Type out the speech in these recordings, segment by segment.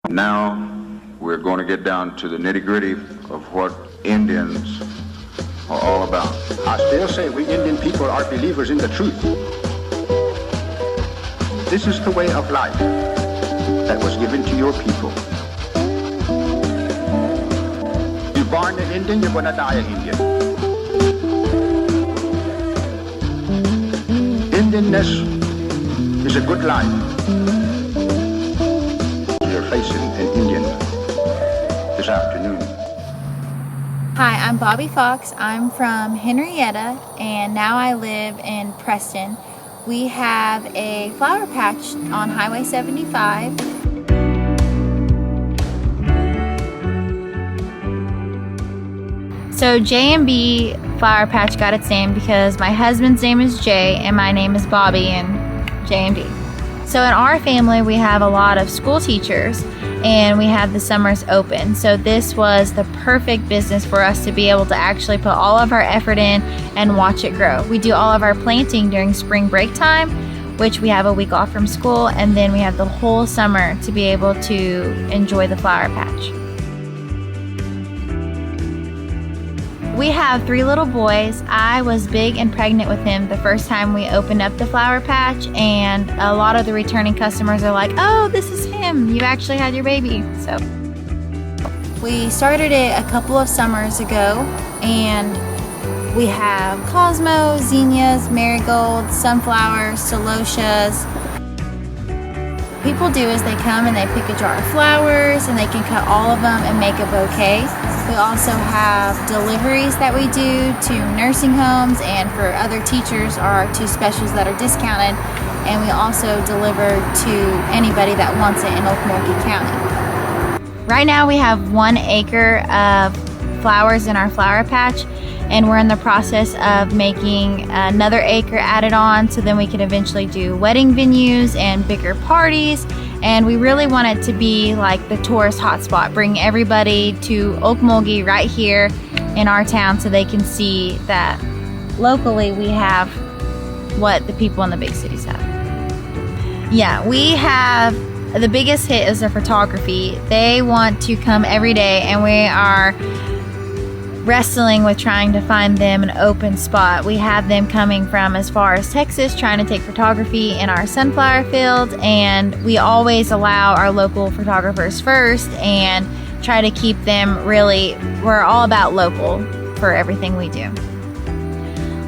Now we're going to get down to the nitty-gritty of what Indians are all about. I still say we Indian people are believers in the truth. This is the way of life that was given to your people. You're born an Indian, you're going to die an Indian. Indianness is a good life. You're facing an Indian this afternoon. Hi, I'm Bobby Fox. I'm from Henrietta, and now I live in Preston. We have a flower patch on Highway 75. So J&B Flower Patch got its name because my husband's name is Jay and my name is Bobby and J&B. So in our family we have a lot of school teachers and we have the summers open. So this was the perfect business for us to be able to actually put all of our effort in and watch it grow. We do all of our planting during spring break time, which we have a week off from school, and then we have the whole summer to be able to enjoy the flower patch. We have 3 little boys. I was big and pregnant with him the first time we opened up the flower patch, and a lot of the returning customers are like, oh, this is him. You actually had your baby. So we started it a couple of summers ago, and we have cosmos, zinnias, marigolds, sunflowers, celotias. People do is they come and they pick a jar of flowers and they can cut all of them and make a bouquet. We also have deliveries that we do to nursing homes, and for other teachers are 2 specials that are discounted, and we also deliver to anybody that wants it in Mvskoke County. Right now we have 1 acre of flowers in our flower patch, and we're in the process of making another acre added on, so then we can eventually do wedding venues and bigger parties. And we really want it to be like the tourist hotspot, bring everybody to Mvskoke right here in our town so they can see that locally we have what the people in the big cities have. Yeah, we have, the biggest hit is the photography. They want to come every day, and we are wrestling with trying to find them an open spot. We have them coming from as far as Texas trying to take photography in our sunflower field, and we always allow our local photographers first and try to keep them really, we're all about local for everything we do.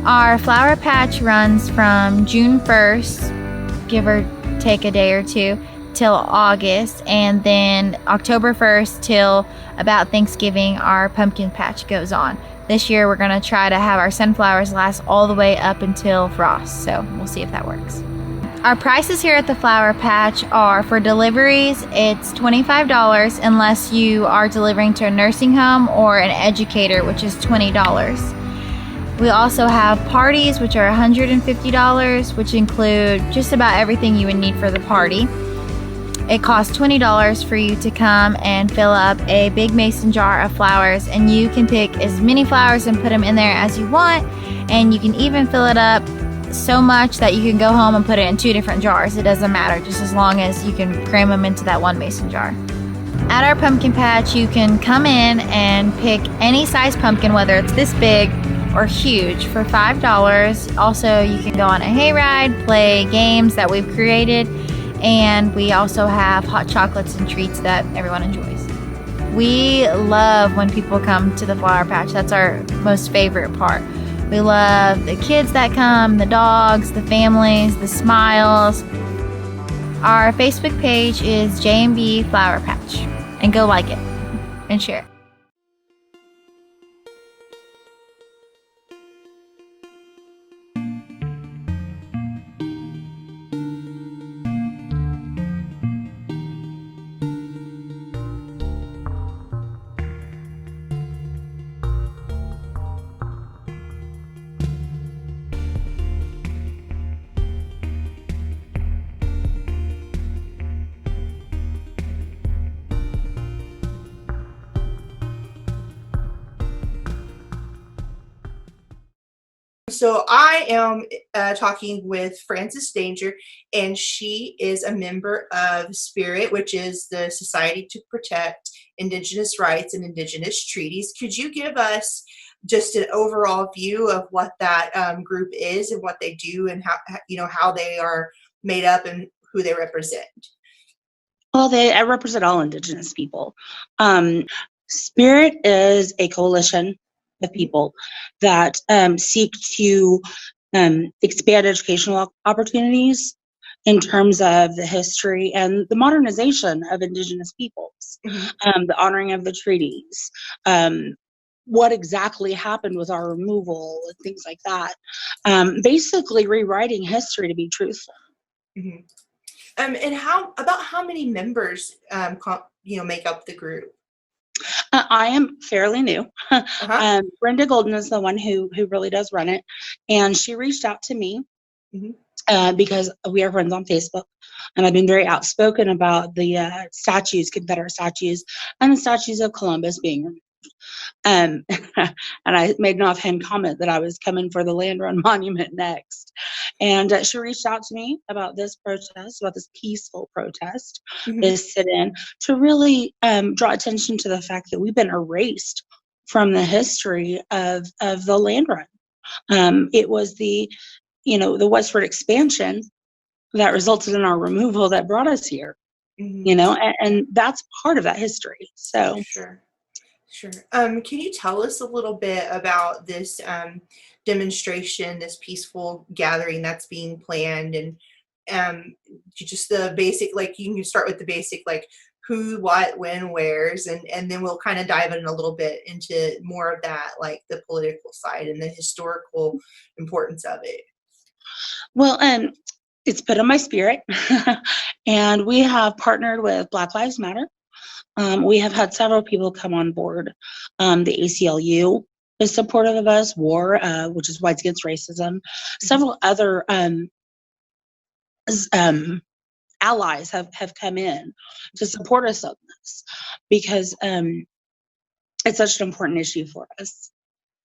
Our flower patch runs from June 1st, give or take a day or 2, till August, and then October 1st till about Thanksgiving our pumpkin patch goes on. This year we're going to try to have our sunflowers last all the way up until frost, so we'll see if that works. Our prices here at the flower patch are, for deliveries it's $25 unless you are delivering to a nursing home or an educator, which is $20. We also have parties, which are $150, which include just about everything you would need for the party. It costs $20 for you to come and fill up a big mason jar of flowers, and you can pick as many flowers and put them in there as you want, and you can even fill it up so much that you can go home and put it in 2 different jars. It doesn't matter, just as long as you can cram them into that 1 mason jar. At our pumpkin patch, you can come in and pick any size pumpkin, whether it's this big or huge, for $5. Also, you can go on a hayride, play games that we've created, and we also have hot chocolates and treats that everyone enjoys. We love when people come to the flower patch. That's our most favorite part. We love the kids that come, the dogs, the families, the smiles. Our Facebook page is J&B Flower Patch, and go like it and share it. So I am talking with Frances Danger, and she is a member of SPIRIT, which is the Society to Protect Indigenous Rights and Indigenous Treaties. Could you give us just an overall view of what that group is and what they do, and how they are made up and who they represent? Well, I represent all Indigenous people. SPIRIT is a coalition of people that seek to expand educational opportunities in terms of the history and the modernization of Indigenous peoples, the honoring of the treaties, what exactly happened with our removal, and things like that. Basically rewriting history to be truthful. Mm-hmm. And how many members make up the group? I am fairly new. Brenda Golden is the one who really does run it, and she reached out to me because we are friends on Facebook, and I've been very outspoken about the statues, Confederate statues, and the statues of Columbus being removed. And I made an offhand comment that I was coming for the Land Run Monument next. And she reached out to me about this protest, about this peaceful protest, this sit-in, to really draw attention to the fact that we've been erased from the history of the Land Run. It was the westward expansion that resulted in our removal that brought us here, and that's part of that history. So Sure. Can you tell us a little bit about this demonstration, this peaceful gathering that's being planned, and just the basic, like, you can start with the basic, like, who, what, when, where's, and then we'll kind of dive in a little bit into more of that, like the political side and the historical importance of it. Well, it's put on my spirit, and we have partnered with Black Lives Matter. We have had several people come on board. The ACLU is supportive of us, WAR, which is Whites Against Racism. Several other allies have come in to support us on this because it's such an important issue for us.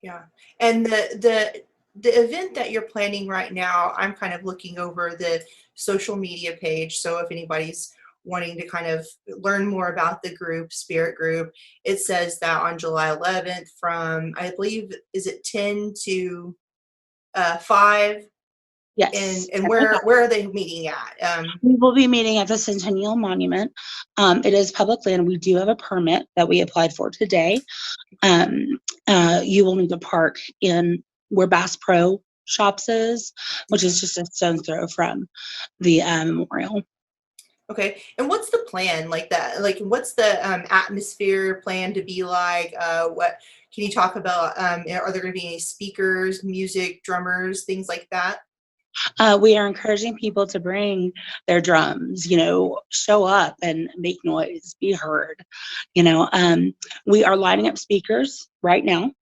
Yeah. And the event that you're planning right now, I'm kind of looking over the social media page. So if anybody's wanting to kind of learn more about the group, Spirit Group, it says that on July 11th from, I believe, is it 10 to 5? Yes. And where are they meeting at? We will be meeting at the Centennial Monument. It is public land. We do have a permit that we applied for today. You will need to park in where Bass Pro Shops is, which is just a stone's throw from the memorial. Okay. And what's the plan like that? Like, what's the atmosphere plan to be like? What can you talk about? Are there going to be any speakers, music, drummers, things like that? We are encouraging people to bring their drums, show up and make noise, be heard. We are lining up speakers right now.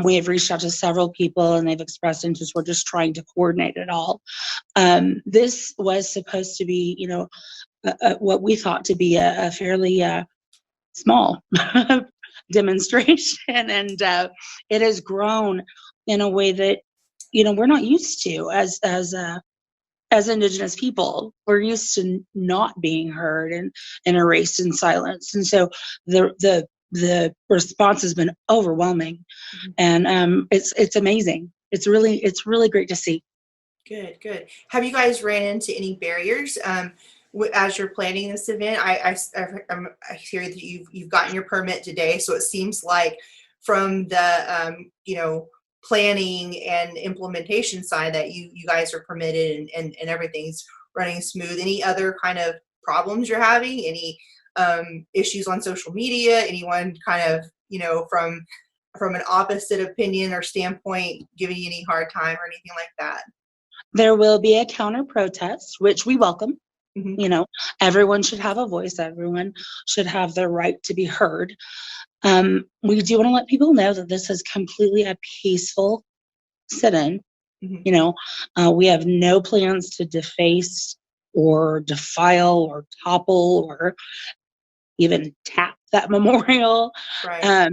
We have reached out to several people and they've expressed interest. We're just trying to coordinate it all. This was supposed to be, what we thought to be a fairly small demonstration, and it has grown in a way that we're not used to as Indigenous people. We're used to not being heard and erased in silence, and so the response has been overwhelming, and it's amazing. It's really great to see. Good. Have you guys ran into any barriers as you're planning this event? I hear that you've gotten your permit today, so it seems like from the planning and implementation side that you guys are permitted and everything's running smooth. Any other kind of problems you're having? Any issues on social media? Anyone kind of from an opposite opinion or standpoint giving you any hard time or anything like that? There will be a counter protest, which we welcome. Everyone should have a voice. Everyone should have their right to be heard. We do want to let people know that this is completely a peaceful sit-in. We have no plans to deface or defile or topple or even tap that memorial. Right.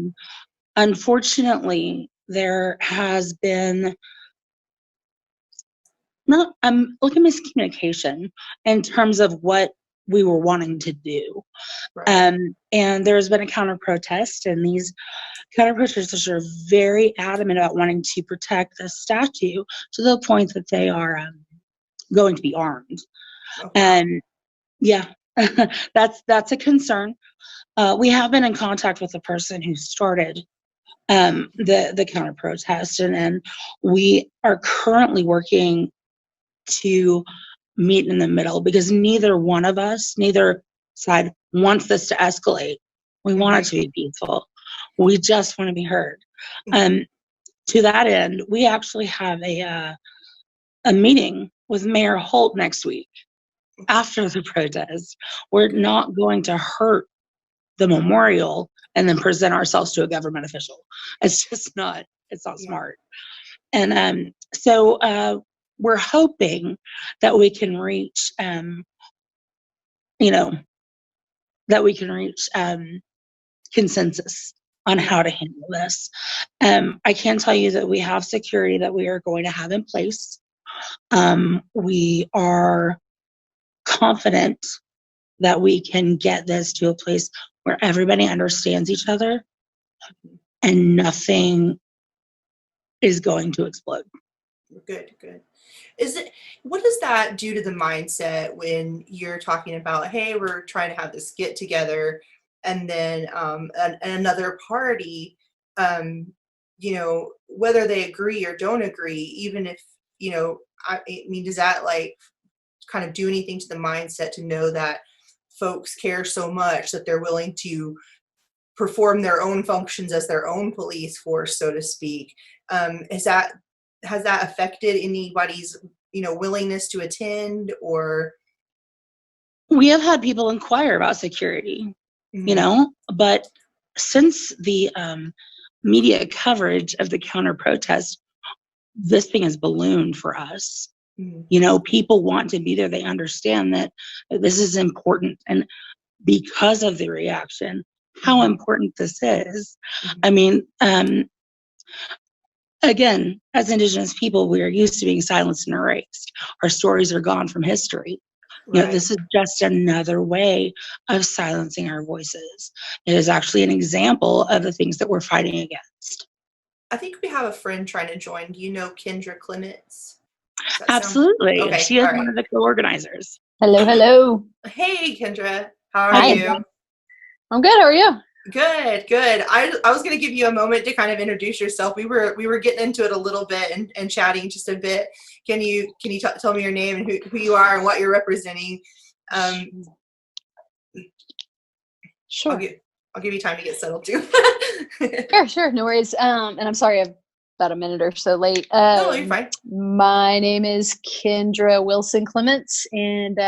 Unfortunately, there has been miscommunication in terms of what we were wanting to do. Right. And there's been a counter protest, and these counter protesters are very adamant about wanting to protect the statue to the point that they are going to be armed. Okay. And yeah, that's a concern. We have been in contact with the person who started the counter protest, and we are currently working to meet in the middle, because neither side wants this to escalate. We want it to be peaceful. We just want to be heard. To that end, we actually have a meeting with Mayor Holt next week after the protest. We're not going to hurt the memorial and then present ourselves to a government official. It's just not, it's not smart. And so we're hoping that we can reach, consensus on how to handle this. I can tell you that we have security that we are going to have in place. We are confident that we can get this to a place where everybody understands each other and nothing is going to explode. Good. What does that do to the mindset when you're talking about, hey, we're trying to have this get together, and then another party, whether they agree or don't agree, even if, I mean, does that like kind of do anything to the mindset to know that folks care so much that they're willing to perform their own functions as their own police force, so to speak? Has that affected anybody's, willingness to attend? Or we have had people inquire about security, but since the media coverage of the counter protest, this thing has ballooned for us. People want to be there. They understand that this is important, and because of the reaction, how important this is. I mean, again, as Indigenous people, we are used to being silenced and erased. Our stories are gone from history. Right. This is just another way of silencing our voices. It is actually an example of the things that we're fighting against. I think we have a friend trying to join. Do you know Kendra Clements? Absolutely. Okay, she is one of the co-organizers. Hello. Hey, Kendra. How are Hi. you? I'm good. How are you? Good. I was going to give you a moment to kind of introduce yourself. We were getting into it a little bit and chatting just a bit. Can you tell me your name and who you are and what you're representing? Sure. I'll give you time to get settled too. Sure. No worries. And I'm sorry I'm about a minute or so late. No, you're fine. My name is Kendra Wilson Clements, and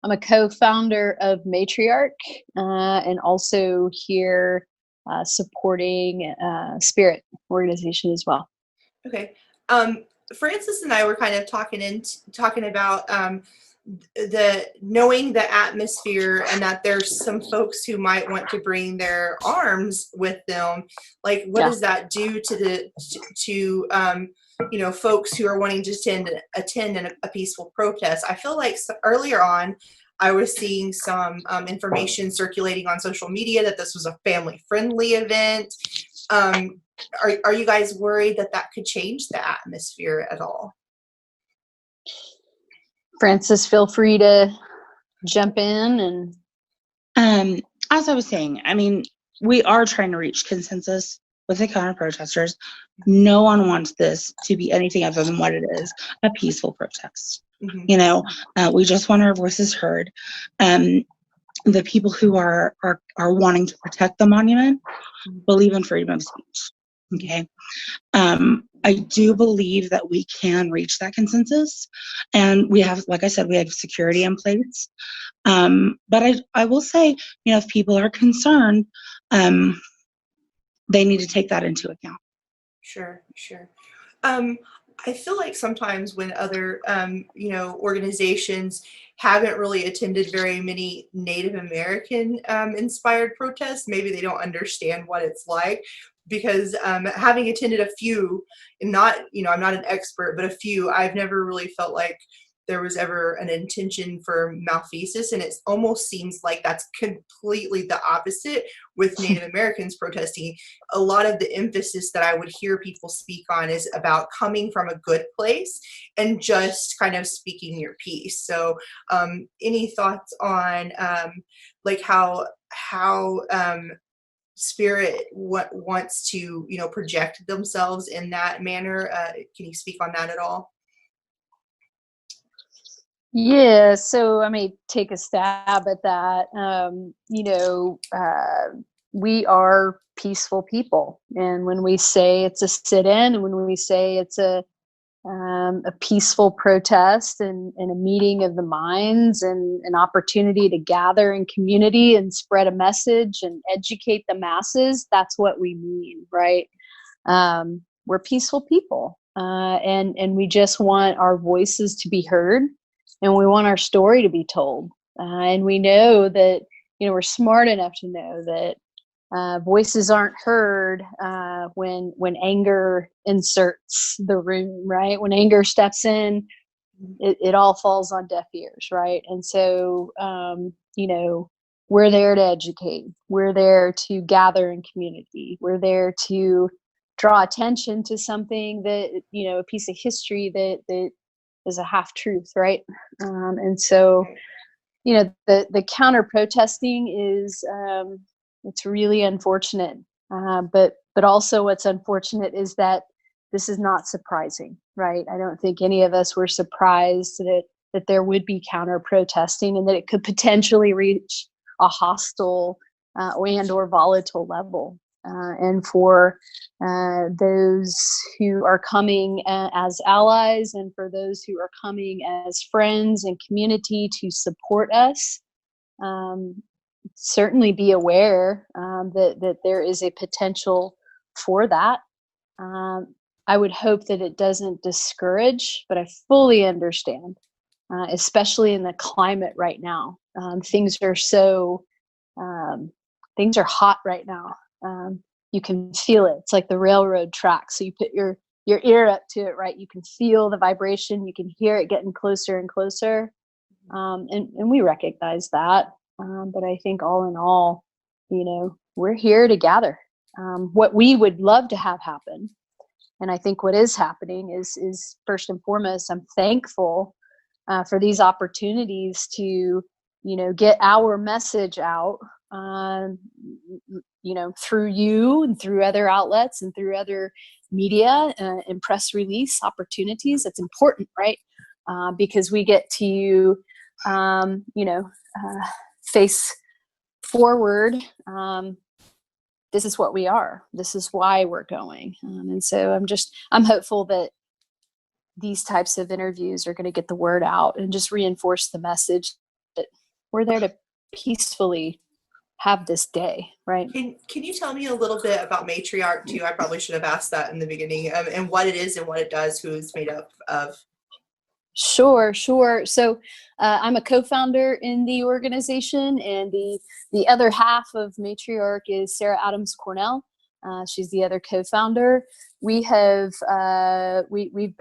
I'm a co-founder of Matriarch, and also here supporting Spirit organization as well. Okay. Francis and I were kind of talking about the knowing the atmosphere, and that there's some folks who might want to bring their arms with them. Like, what does that do to folks who are wanting to attend a peaceful protest? I feel like earlier on, I was seeing some information circulating on social media that this was a family-friendly event. Are you guys worried that could change the atmosphere at all? Francis, feel free to jump in. And as I was saying, I mean, we are trying to reach consensus with the counter protesters. No one wants this to be anything other than what it is, a peaceful protest. We just want our voices heard. The people who are wanting to protect the monument believe in freedom of speech. Okay. I do believe that we can reach that consensus, and we have, like I said, we have security in place. But I will say, if people are concerned, they need to take that into account. Sure. I feel like sometimes when other, organizations haven't really attended very many Native American inspired protests, maybe they don't understand what it's like. Because having attended a few, and not, I'm not an expert, but a few, I've never really felt like there was ever an intention for malfeasance, and it almost seems like that's completely the opposite with Native Americans protesting. A lot of the emphasis that I would hear people speak on is about coming from a good place and just kind of speaking your piece. So any thoughts on like how Spirit wants to project themselves in that manner? Can you speak on that at all? Yeah, so I may take a stab at that. We are peaceful people, and when we say it's a sit-in, and when we say it's a peaceful protest and a meeting of the minds and an opportunity to gather in community and spread a message and educate the masses, that's what we mean, right? We're peaceful people, and we just want our voices to be heard. And we want our story to be told. And we know that, we're smart enough to know that voices aren't heard when anger inserts the room, right? When anger steps in, it all falls on deaf ears, right? And so, we're there to educate. We're there to gather in community. We're there to draw attention to something that, a piece of history that is a half truth, right? And so, the counter protesting is it's really unfortunate. But also, what's unfortunate is that this is not surprising, right? I don't think any of us were surprised that there would be counter protesting and that it could potentially reach a hostile or volatile level. And for those who are coming as allies, and for those who are coming as friends and community to support us, certainly be aware that there is a potential for that. I would hope that it doesn't discourage, but I fully understand, especially in the climate right now. Things are hot right now. You can feel it. It's like the railroad track. So you put your ear up to it, right? You can feel the vibration. You can hear it getting closer and closer. And we recognize that. But I think all in all, we're here to gather. What we would love to have happen, and I think what is happening is first and foremost, I'm thankful for these opportunities to, get our message out, through you and through other outlets and through other media and press release opportunities. It's important, right? Because we get to, face forward. This is what we are. This is why we're going. And so I'm hopeful that these types of interviews are going to get the word out and just reinforce the message that we're there to peacefully have this day, right? Can you tell me a little bit about Matriarch too? I probably should have asked that in the beginning, and what it is and what it does, who it's made up of. Sure. So I'm a co-founder in the organization, and the other half of Matriarch is Sarah Adams Cornell. She's the other co-founder. We have we've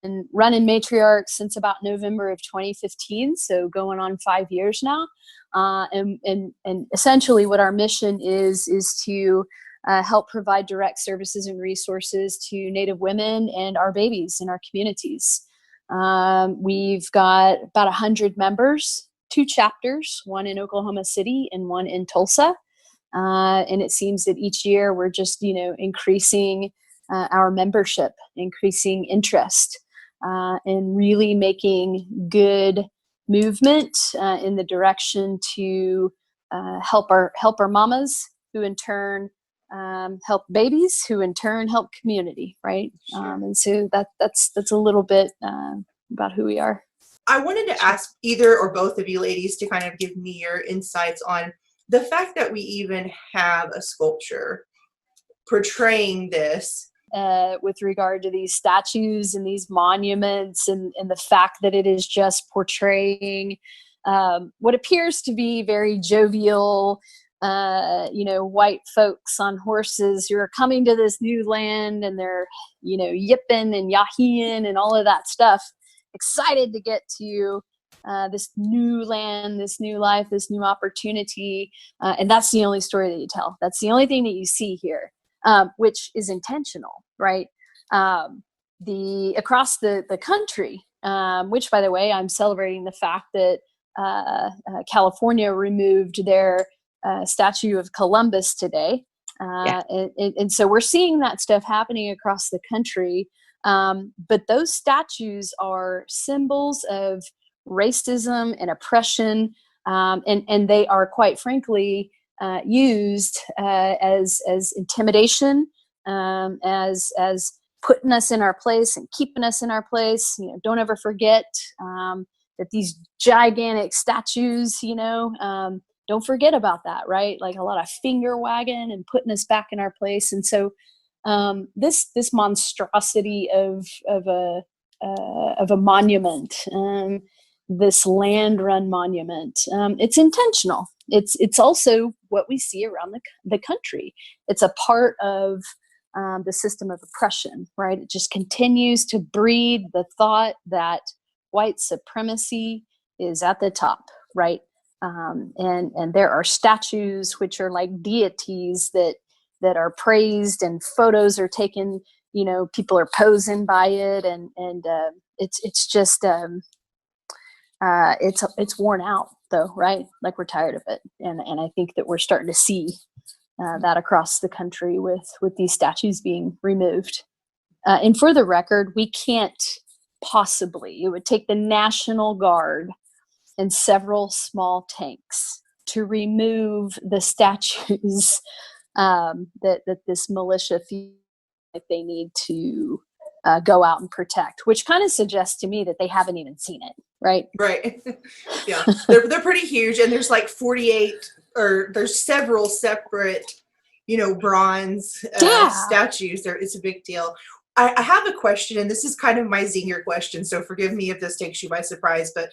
been running Matriarch since about November of 2015, so going on 5 years now. And essentially, what our mission is to help provide direct services and resources to Native women and our babies in our communities. We've got about 100 members, 2 chapters, one in Oklahoma City and one in Tulsa. And it seems that each year we're just, increasing our membership, increasing interest, and really making good movement in the direction to help our mamas, who in turn help babies, who in turn help community, right? Sure. And so that's a little bit about who we are. I wanted to ask either or both of you ladies to kind of give me your insights on the fact that we even have a sculpture portraying this. with regard to these statues and these monuments, and the fact that it is just portraying what appears to be very jovial, white folks on horses who are coming to this new land, and they're, yipping and yaheeing and all of that stuff, excited to get to this new land, this new life, this new opportunity. And that's the only story that you tell. That's the only thing that you see here, which is intentional, right? Across the country, which, by the way, I'm celebrating the fact that California removed their statue of Columbus today. And so we're seeing that stuff happening across the country. But those statues are symbols of racism and oppression. And they are, quite frankly, used as intimidation, as putting us in our place and keeping us in our place. Don't ever forget that these gigantic statues, don't forget about that, right? Like a lot of finger wagging and putting us back in our place. And so this monstrosity of a monument, this land run monument, it's intentional. It's also what we see around the country. It's a part of the system of oppression, right? It just continues to breed the thought that white supremacy is at the top, right? And there are statues which are like deities that are praised, and photos are taken. People are posing by it, and it's just it's worn out, though, right? Like, we're tired of it, and I think that we're starting to see that across the country with these statues being removed. And for the record, we can't possibly. It would take the National Guard and several small tanks to remove the statues that this militia feels like they need to go out and protect, which kind of suggests to me that they haven't even seen it, right? Right. Yeah, they're pretty huge, and there's like 48, or there's several separate, bronze statues. It's a big deal. I have a question, and this is kind of my zinger question, so forgive me if this takes you by surprise, but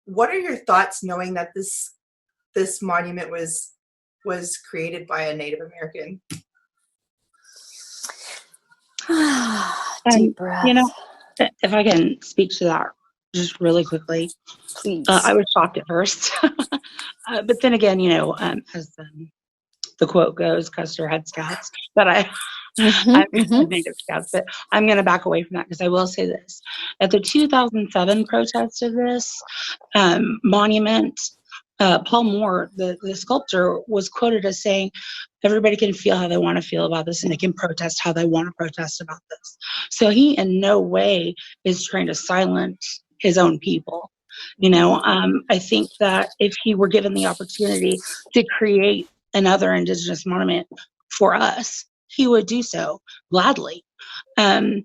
what are your thoughts knowing that this monument was created by a Native American? Deep breath. If I can speak to that just really quickly, please. I was shocked at first, but then again, as the quote goes, "Custer had scouts," but I'm Native Scouts, but I'm going to back away from that, because I will say this: at the 2007 protest of this monument, Paul Moore, the sculptor, was quoted as saying, "Everybody can feel how they want to feel about this, and they can protest how they want to protest about this." So he in no way is trying to silence his own people. I think that if he were given the opportunity to create another Indigenous monument for us, he would do so gladly. I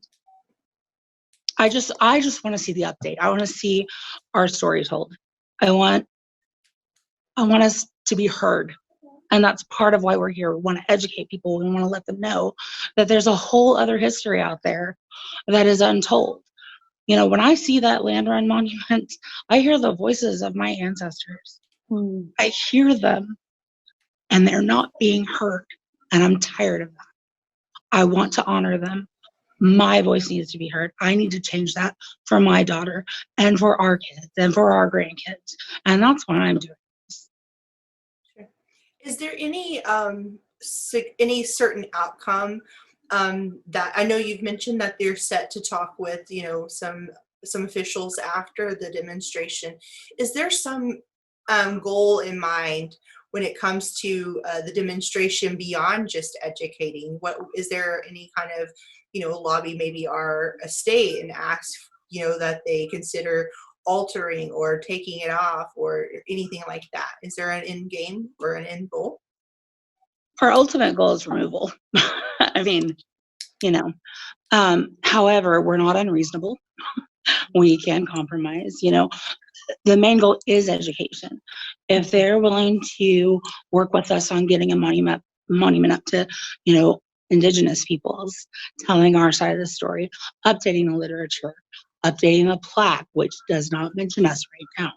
just want to see the update. I want to see our story told. I want us to be heard. And that's part of why we're here. We want to educate people. We want to let them know that there's a whole other history out there that is untold. When I see that land run monument, I hear the voices of my ancestors. I hear them, and they're not being heard. And I'm tired of that. I want to honor them. My voice needs to be heard. I need to change that for my daughter and for our kids and for our grandkids. And that's what I'm doing. Sure. Is there any certain outcome that I know you've mentioned that they're set to talk with, some officials after the demonstration? Is there some goal in mind when it comes to the demonstration beyond just educating? What is there any kind of lobby maybe our state and ask that they consider altering or taking it off or anything like that? Is there an end game or an end goal? Our ultimate goal is removal. I mean, however, we're not unreasonable. We can compromise. The main goal is education. If they're willing to work with us on getting a monument up to, Indigenous peoples, telling our side of the story, updating the literature, updating the plaque, which does not mention us right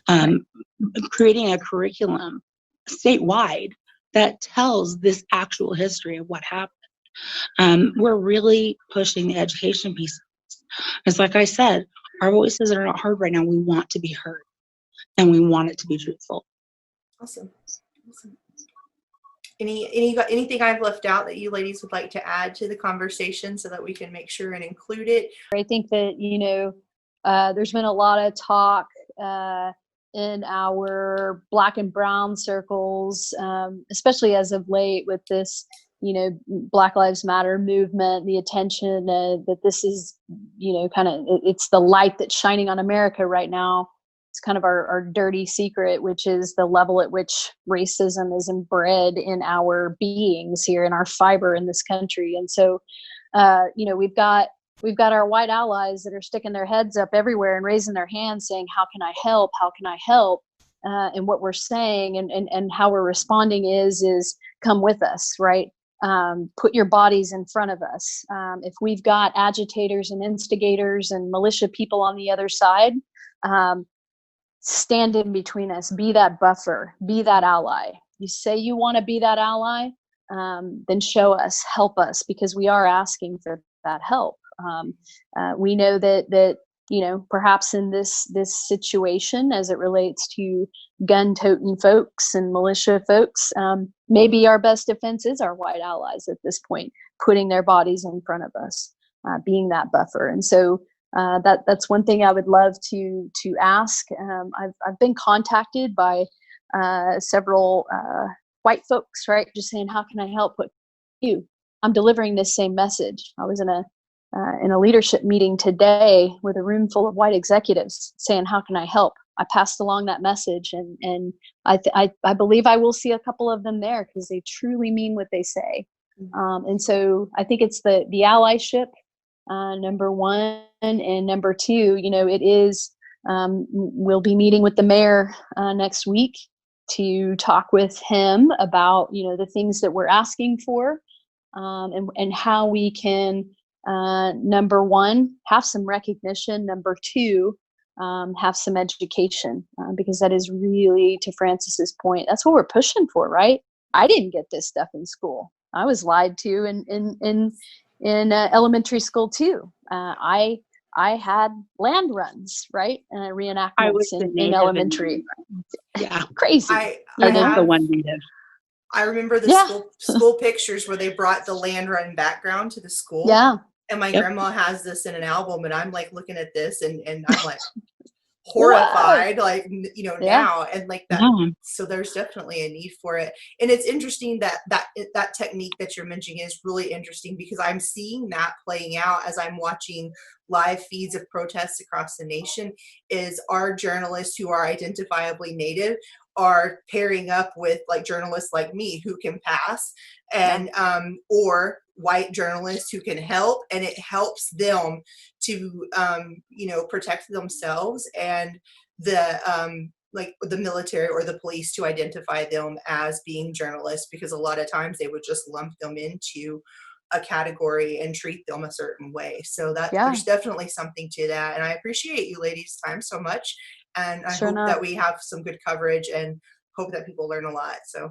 now, creating a curriculum statewide that tells this actual history of what happened. We're really pushing the education piece. It's like I said, our voices are not heard right now. We want to be heard, and we want it to be truthful. Awesome. Anything I've left out that you ladies would like to add to the conversation so that we can make sure and include it? I think that, there's been a lot of talk in our Black and brown circles, especially as of late with this, Black Lives Matter movement, the attention that this is, it's the light that's shining on America right now. It's kind of our dirty secret, which is the level at which racism is inbred in our beings here, in our fiber in this country. And so, we've got our white allies that are sticking their heads up everywhere and raising their hands saying, how can I help? How can I help? And what we're saying and how we're responding is come with us, right? Put your bodies in front of us. If we've got agitators and instigators and militia people on the other side, stand in between us, be that buffer, be that ally. You say you want to be that ally, then show us, help us, because we are asking for that help. We know that perhaps in this situation, as it relates to gun-toting folks and militia folks, maybe our best defense is our white allies at this point, putting their bodies in front of us, being that buffer. And so that's one thing I would love to ask. I've been contacted by several white folks, right? Just saying, how can I help? What you? I'm delivering this same message. I was in a leadership meeting today with a room full of white executives saying, how can I help? I passed along that message, and I believe I will see a couple of them there because they truly mean what they say. And so I think it's the allyship, number one, and number two, it is, we'll be meeting with the mayor next week to talk with him about, the things that we're asking for, and how we can, number one, have some recognition, number two, have some education, because that is really, to Francis's point, that's what we're pushing for, right? I didn't get this stuff in school. I was lied to in elementary school too. I had land runs, right? Reenactments in elementary. Yeah, crazy. I was the one native. I remember the school pictures where they brought the land run background to the school. Yeah. And my grandma has this in an album, and I'm like looking at this and I'm like horrified, like, now, and like that. Yeah. So there's definitely a need for it. And it's interesting that technique that you're mentioning is really interesting, because I'm seeing that playing out as I'm watching live feeds of protests across the nation. Is our journalists who are identifiably Native are pairing up with like journalists like me who can pass, and or white journalists who can help, and it helps them to protect themselves, and the like the military or the police to identify them as being journalists, because a lot of times they would just lump them into a category and treat them a certain way. So that there's definitely something to that, and I appreciate you ladies' time so much, and I hope that we have some good coverage and hope that people learn a lot. So